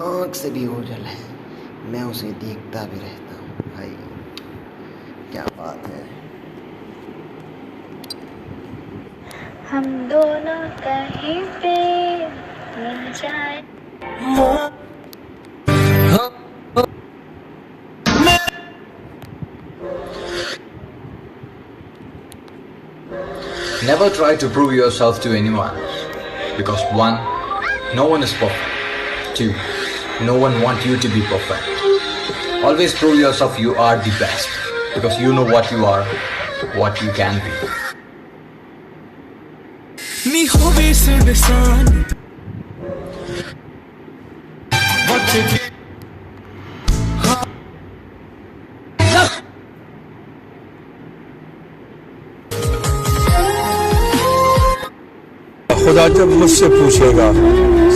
आँख से भी ओझल है, मैं उसे देखता भी रहता हूँ। भाई क्या बात है। हम दोनों कहीं पे मिल जाए। Never try to prove yourself to anyone, because one, no one is perfect. Two, no one wants you to be perfect. Always prove yourself you are the best, because you know what you are, what you can be. खुदा जब मुझसे पूछेगा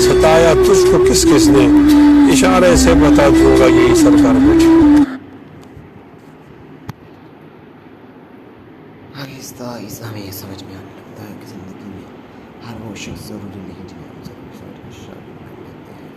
सताया तुझको किस किसने, इशारे से बता दूंगा यही सरकार मुझे। आहिस्ता आहिस्ता हमें ये समझ में आने लगता है कि ज़िंदगी में हर वो शख्स ज़रूरी नहीं जिन्हें हम सब शामिल कर लेते हैं।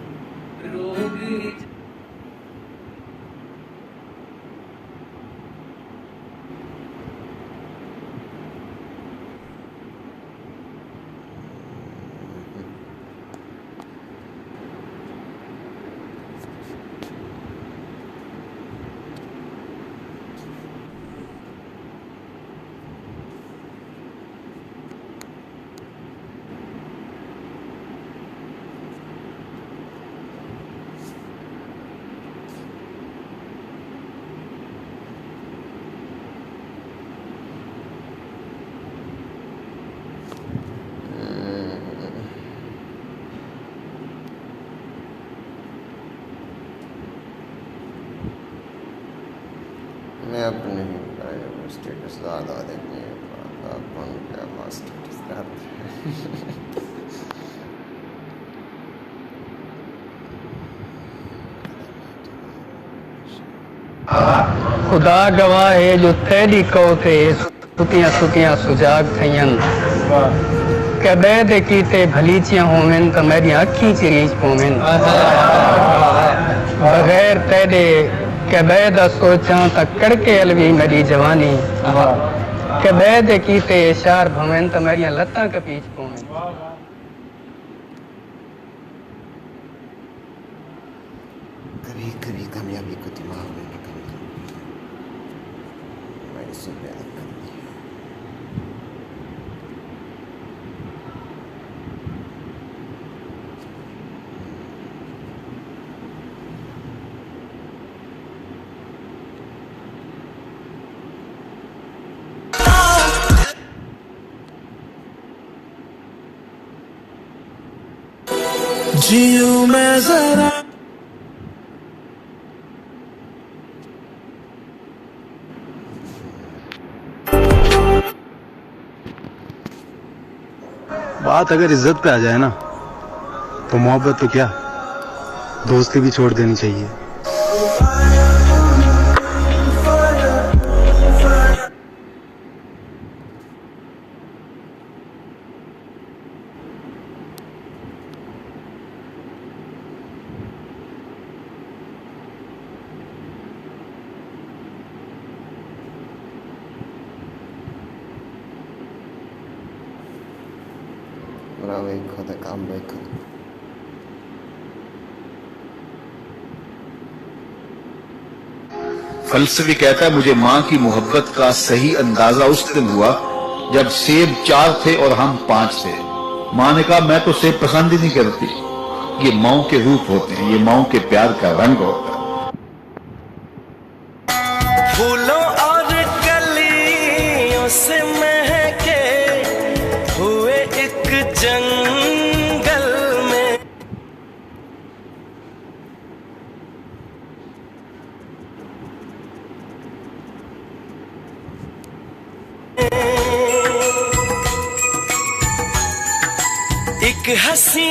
मैं अपने स्टेटस ज़्यादा देखने वाला कौन क्या स्टेटस करते हैं। खुदा गवाह है जो तेरी कौते सुकियां सुकियां सुजाग थयन कबैद कीते भलीचियां होवन त मेरी अखी चिरीच पोवन बगैर तेरे कबैद सोचा त कड़के अलवी मेरी जवानी कबैद कीते इशार भवन त मेरी लत्तां कपीच पोवन। कभी कभी कामयाबी को दिमाग में निकल मैंने सुन पैदा करनी है। जीऊं मैं जरा बात अगर इज्जत पे आ जाए ना तो मोहब्बत तो क्या दोस्ती भी छोड़ देनी चाहिए। Bravo, खुदा काम देखो। फलसफी कहता है मुझे माँ की मोहब्बत का सही अंदाजा उस दिन हुआ जब सेब 4 थे और हम 5 थे। माँ ने कहा मैं तो सेब पसंद ही नहीं करती, ये माँ के रूप होते हैं, ये माँ के प्यार का रंग होता है। फूलों और कलियों से महके हुए एक जंगल में एक हंसी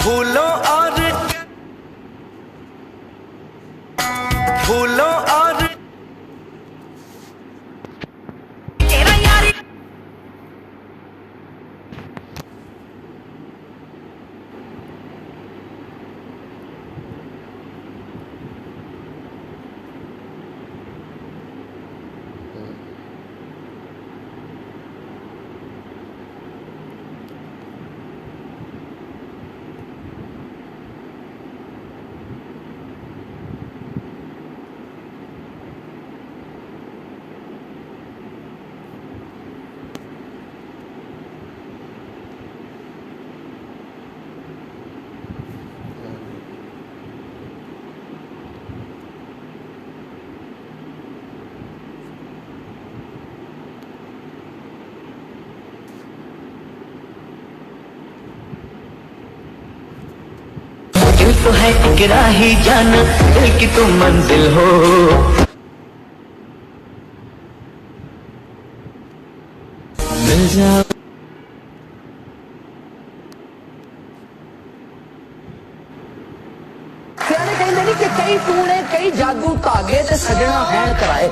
फूलों और तो है एक राही जान, दिल की तुम मंजिल हो। मिल जाओ कई टूणे कई जादू धागे ते सजना हैन कराए,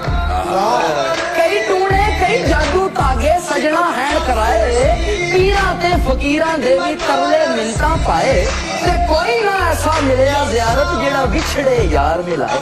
कई टूणे कई जादू धागे सजना हैन कराए, पीरा ते फकीरां दे भी तरले मिलता पाए, ते कोई ना ऐसा मिलिया ज़ियारत जेड़ा विछड़े यार मिलाए।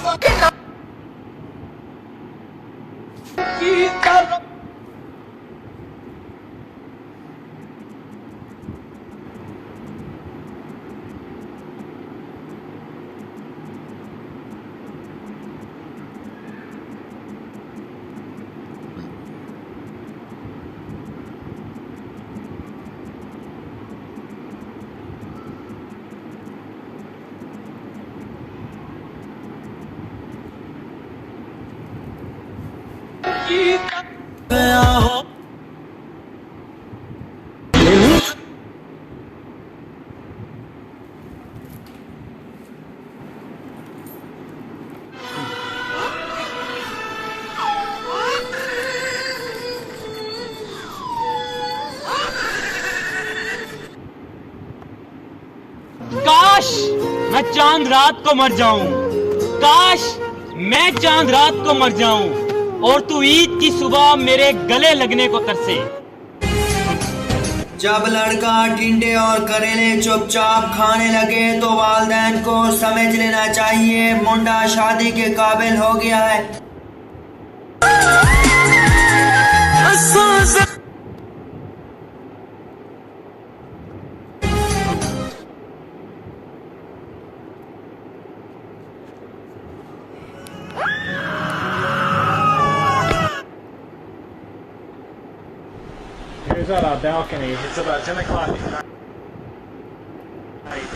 काश मैं चांद रात को मर जाऊं, काश मैं चांद रात को मर जाऊं और तू ईद की सुबह मेरे गले लगने को तरसे। जब लड़का टिंडे और करेले चुपचाप खाने लगे तो वालिदैन को समझ लेना चाहिए मुंडा शादी के काबिल हो गया है। Here's our balcony. It's about 10 o'clock.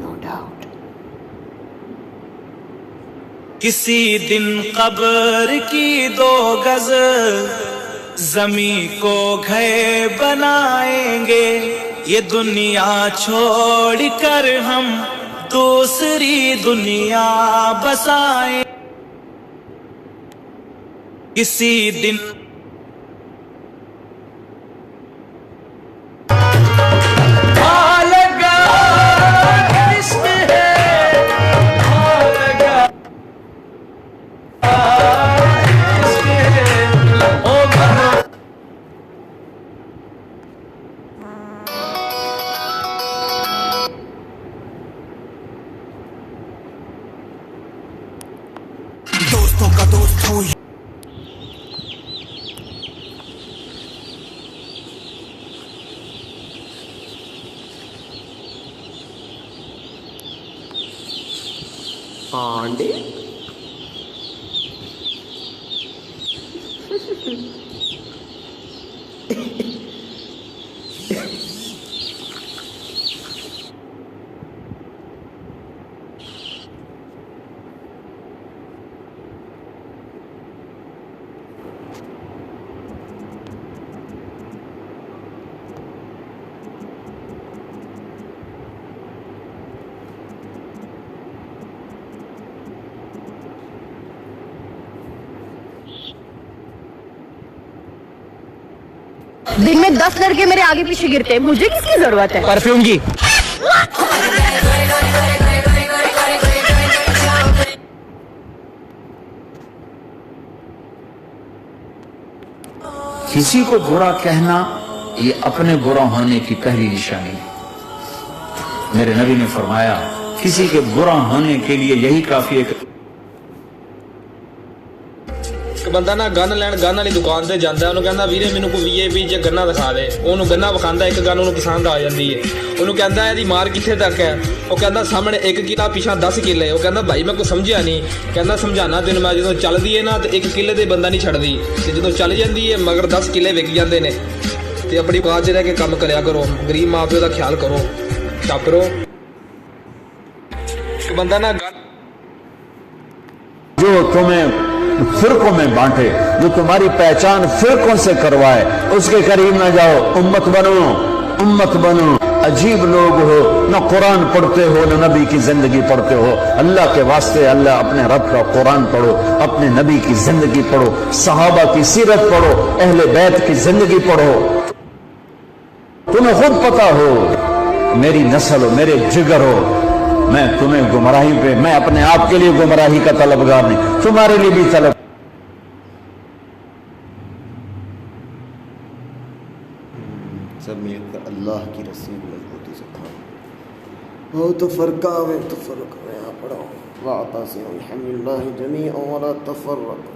No doubt. किसी दिन कब्र की 2 गज जमी को घर बनाएंगे, ये दुनिया छोड़ कर हम दूसरी दुनिया बसाएं। किसी दिन दोस्तों का दोस्त हूँ। पांडे दिन में 10 लड़के मेरे आगे पीछे गिरते हैं, मुझे किसकी जरूरत है? परफ्यूम की। किसी को बुरा कहना ये अपने बुरा होने की पहली निशानी है। मेरे नबी ने फरमाया किसी के बुरा होने के लिए यही काफी है। ਬੰਦਾ ਨਾ ਗਨ ਲੈਣ ਗਨ ਵਾਲੀ ਦੁਕਾਨ ਤੇ ਜਾਂਦਾ, ਉਹਨੂੰ ਕਹਿੰਦਾ ਵੀਰੇ ਮੈਨੂੰ ਕੋਈ ਵੀਏਪੀ ਚ ਗੰਨਾ ਦਿਖਾ ਦੇ। ਉਹਨੂੰ ਗੰਨਾ ਵਿਖਾਉਂਦਾ, ਇੱਕ ਗਨ ਉਹਨੂੰ ਪਸੰਦ ਆ ਜਾਂਦੀ ਹੈ। ਉਹਨੂੰ ਕਹਿੰਦਾ ਇਹਦੀ ਮਾਰ ਕਿੱਥੇ ਤੱਕ ਹੈ? ਉਹ ਕਹਿੰਦਾ ਸਾਹਮਣੇ 1 ਕਿੱਲਾ ਪਿਛਾ 10 ਕਿੱਲੇ। ਉਹ ਕਹਿੰਦਾ ਭਾਈ ਮੈਂ ਕੁਝ ਸਮਝਿਆ ਨਹੀਂ। ਕਹਿੰਦਾ ਸਮਝਾਣਾ ਤੈਨੂੰ ਮੈਂ, ਜਦੋਂ ਚੱਲਦੀ ਹੈ ਨਾ ਤੇ 1 ਕਿੱਲੇ ਦੇ ਬੰਦਾ ਨਹੀਂ ਛੱਡਦੀ, ਤੇ ਜਦੋਂ ਚੱਲ ਜਾਂਦੀ ਹੈ ਮਗਰ 10 ਕਿੱਲੇ ਵਿਕ ਜਾਂਦੇ ਨੇ। ਤੇ ਆਪਣੀ ਬਾਤ 'ਚ ਰਹਿ ਕੇ ਕੰਮ ਕਰਿਆ ਕਰੋ, ਗਰੀਬ ਮਾਂ ਪਿਓ ਦਾ ਖਿਆਲ ਕਰੋ, ਚੱਪ ਰਹੋ। ਇੱਕ ਬੰਦਾ ਨਾ जो तुम्हें फिरकों में बांटे, जो तुम्हारी पहचान फिरकों से करवाए, उसके करीब ना जाओ। उम्मत बनो, उम्मत बनो। अजीब लोग हो, न कुरान पढ़ते हो न नबी की जिंदगी पढ़ते हो। अल्लाह के वास्ते अल्लाह अपने रब का कुरान पढ़ो, अपने नबी की जिंदगी पढ़ो, सहाबा की सीरत पढ़ो, अहले बैत की जिंदगी पढ़ो। तुम्हें खुद पता हो मेरी नस्ल हो, मेरे जिगर हो। मैं तुम्हें गुमराही पे, मैं अपने आप के लिए गुमराही का तलबगार नहीं, तुम्हारे लिए भी तलब। सब मिलकर अल्लाह की रस्सी मजबूती से थाम। हो तो फरका में तो फर्क में यहाँ पढ़ो। वातासिम बिहम्दिल्लाहि जमीअन वला तफर्रकू।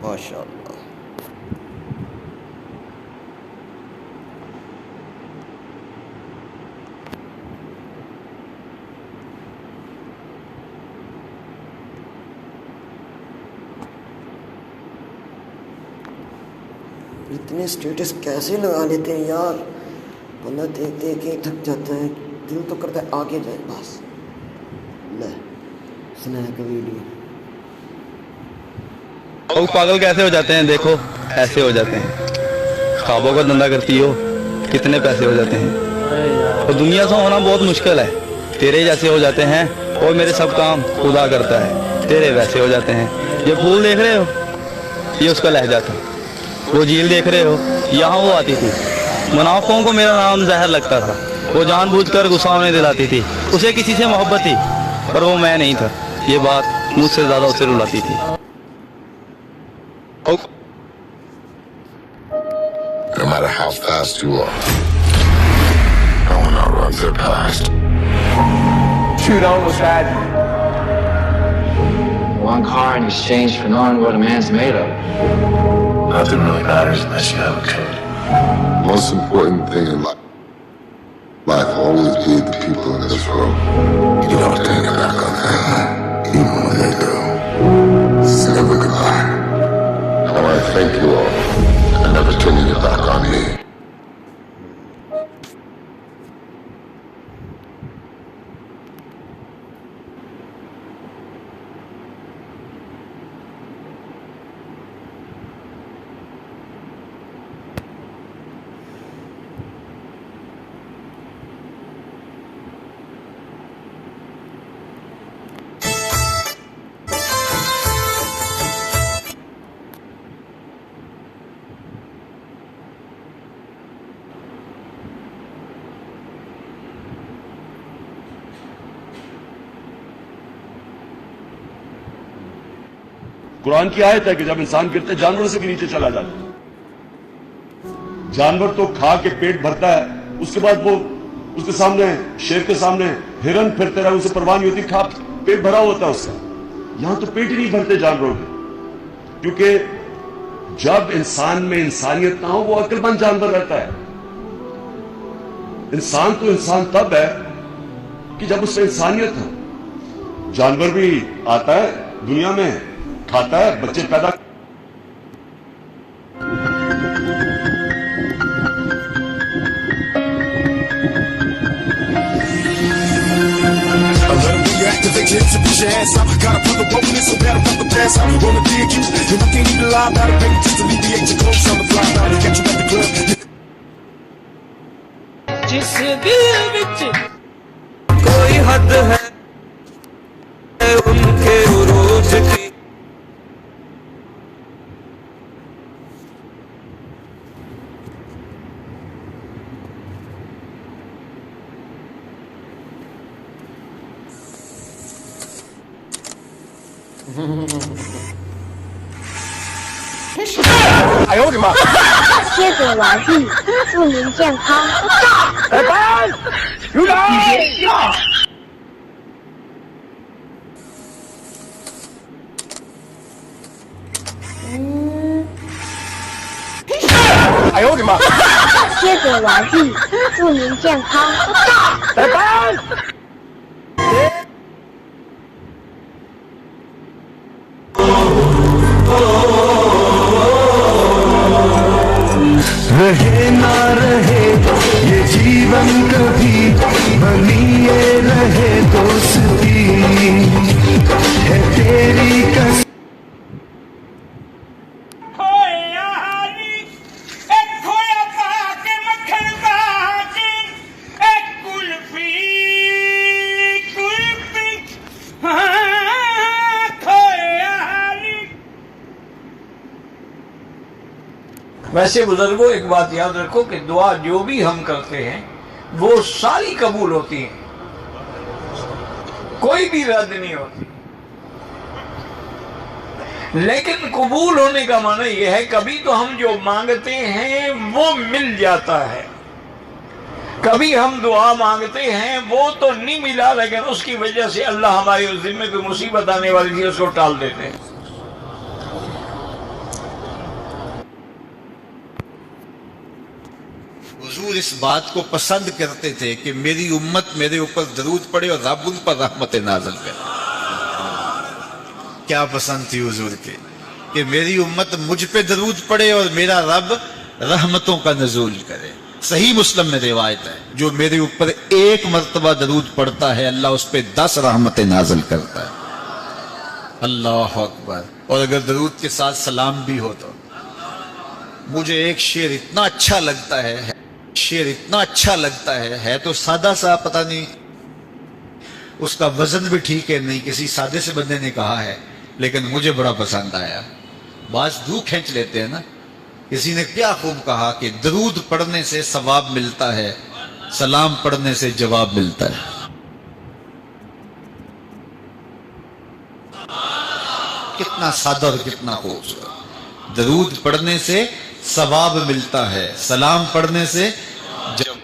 माशाअल्लाह। इतने स्टेटस कैसे लगा लेते हैं यार, बंदा देख देख के थक जाता है, दिल तो करता है आगे जाए बस। ले स्नैक वीडियो। लोग पागल कैसे हो जाते हैं, देखो ऐसे हो जाते हैं। ख्वाबों का धंधा करती हो, कितने पैसे हो जाते हैं। और दुनिया से होना बहुत मुश्किल है। तेरे जैसे हो जाते हैं और मेरे सब काम खुदा करता है, तेरे वैसे हो जाते हैं। ये फूल देख रहे हो, ये उसका लहजा था। वो झील देख रहे हो, यहाँ वो आती थी। मुनाफिकों को मेरा नाम जहर लगता था, वो जानबूझकर गुस्सा होने दिलाती थी। उसे किसी से मोहब्बत थी पर वो मैं नहीं था। ये बात मुझसे ज्यादा उसे रुलाती थी। No matter how fast you are, no one outruns their past. Shoot on was bad. One car in exchange for knowing what a man's made of. Nothing really matters unless you have a kid. Most important thing in life always be the people in this world. You don't turn your back on them, even when they do. It's never goodbye. I want to thank you all for never turning your back on me. Quran की आयत है कि जब इंसान गिरते जानवरों से भी नीचे चला जाता है। जानवर तो खा के पेट भरता है, उसके बाद वो उसके सामने शेर के सामने हिरन फिरते रहे, उसे परवाह नहीं होती, खा पेट भरा होता है उसका। यहां तो पेट ही नहीं भरते जानवरों के, क्योंकि जब इंसान में इंसानियत ना हो वो अक्लमंद जानवर रहता है। इंसान तो इंसान तब है कि जब उसमें इंसानियत हो। जानवर भी आता है दुनिया में, खाता है, बच्चे पैदा। To push your ass out, gotta put the rope in it so bad I'm about to pass out. Wanna dig you, then I can't even lie about it, baby, just alleviate your clothes. I'm the fly out and catch you at the club. इस दिल विच कोई हद है उनके उरूज की।哎呦我的妈！接着玩币，祝您健康。来班，有长。哎呦我的妈！接着玩币，祝您健康。来班。रहे ना रहे ये जीवन कभी बनी ये रहे दोस्ती है तेरी कसम। वैसे बुजुर्गों एक बात याद रखो कि दुआ जो भी हम करते हैं वो सारी कबूल होती है, कोई भी रद्द नहीं होती। लेकिन कबूल होने का माना यह है कभी तो हम जो मांगते हैं वो मिल जाता है, कभी हम दुआ मांगते हैं वो तो नहीं मिला, लेकिन उसकी वजह से अल्लाह हमारी उस जिम्मे कोई मुसीबत आने वाली थी उसको टाल देते हैं। हुजूर इस बात को पसंद करते थे कि मेरी उम्मत मेरे ऊपर दरूद पड़े और रब उन पर रहमत नाज़िल करे। क्या पसंद थी हुजूर के कि मेरी उम्मत मुझ पे दरूद पड़े और मेरा रब रहमतों का नज़ूल करे। सही मुस्लिम में रिवायत है, जो मेरे ऊपर एक मर्तबा दरूद पड़ता है अल्लाह उस पर 10 रहमतें नाज़िल करता है। अल्लाह अकबर। और अगर दरूद के साथ सलाम भी हो तो मुझे एक शेर इतना अच्छा लगता है, शेर इतना अच्छा लगता है तो सादा सा, पता नहीं उसका वजन भी ठीक है नहीं, किसी सादे से बंदे ने कहा है, लेकिन मुझे बड़ा पसंद आया। बाज दू खींच लेते हैं ना। किसी ने क्या खूब कहा कि दरूद पढ़ने से सवाब मिलता है, सलाम पढ़ने से जवाब मिलता है। कितना सादा और कितना खूबसूरत। दरूद पढ़ने से सवाब मिलता है, सलाम पढ़ने से जवाब।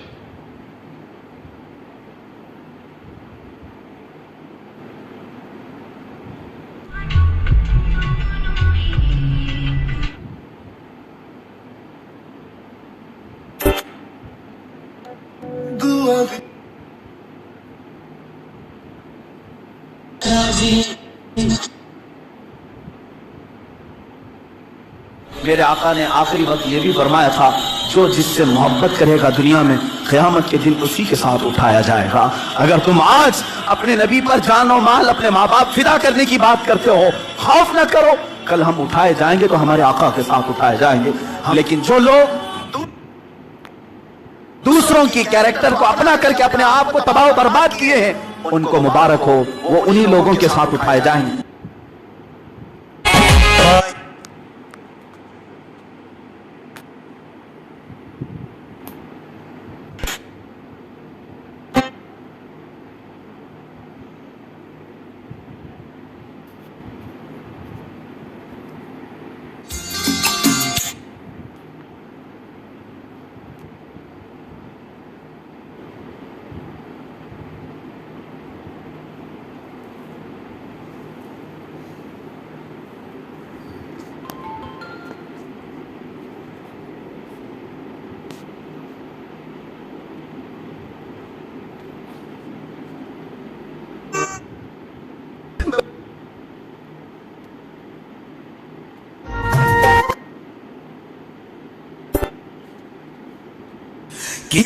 मेरे आका ने आखिरी वक्त ये भी फरमाया था, जो जिससे मोहब्बत करेगा दुनिया में क़यामत के दिन उसी के साथ उठाया जाएगा। अगर तुम आज अपने नबी पर जान और माल, अपने माँ बाप फिदा करने की बात करते हो, खौफ न करो, कल हम उठाए जाएंगे तो हमारे आका के साथ उठाए जाएंगे। लेकिन जो लोग दूसरों की कैरेक्टर को अपना करके अपने आप को तबाह बर्बाद किए हैं, उनको मुबारक हो, वो उन्हीं लोगों के साथ उठाए जाएंगे। कि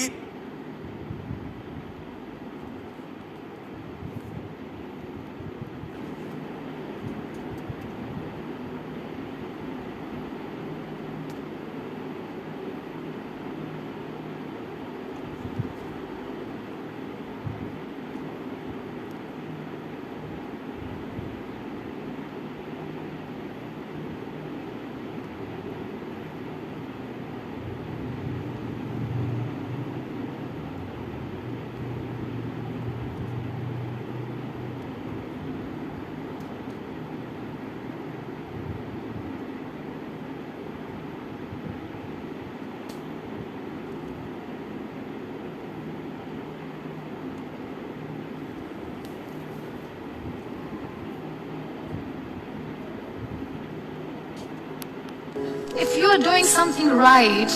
are doing something right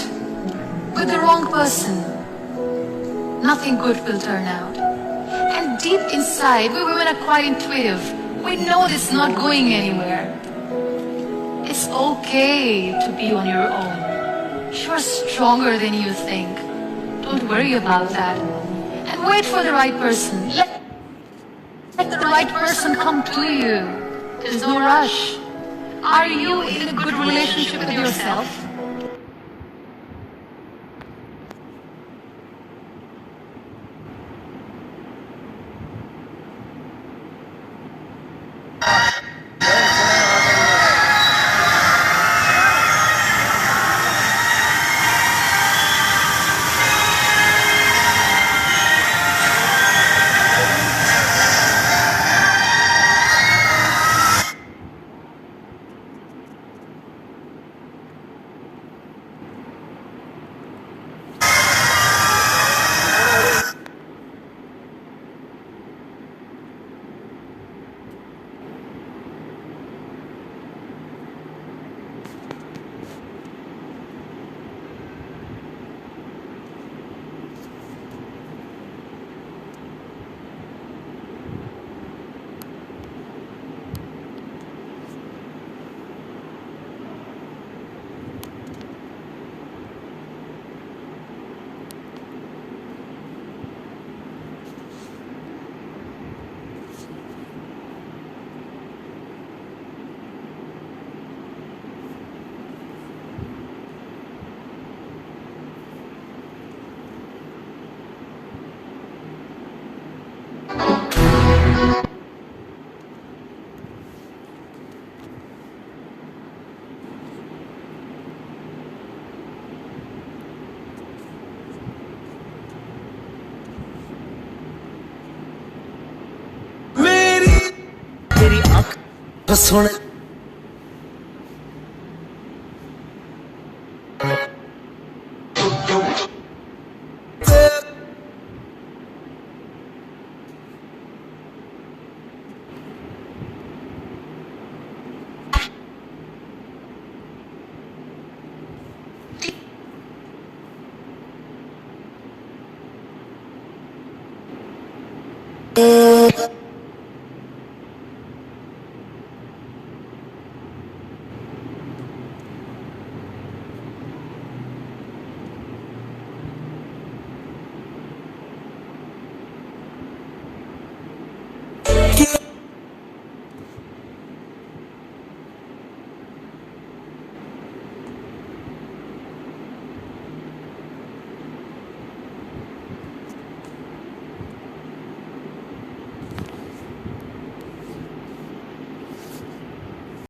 with the wrong person, nothing good will turn out. And deep inside, we women are quite intuitive. We know it's not going anywhere. It's okay to be on your own. You are stronger than you think. Don't worry about that. And wait for the right person. Let the right person come to you. There's no rush. Are you in a good relationship with yourself? Soon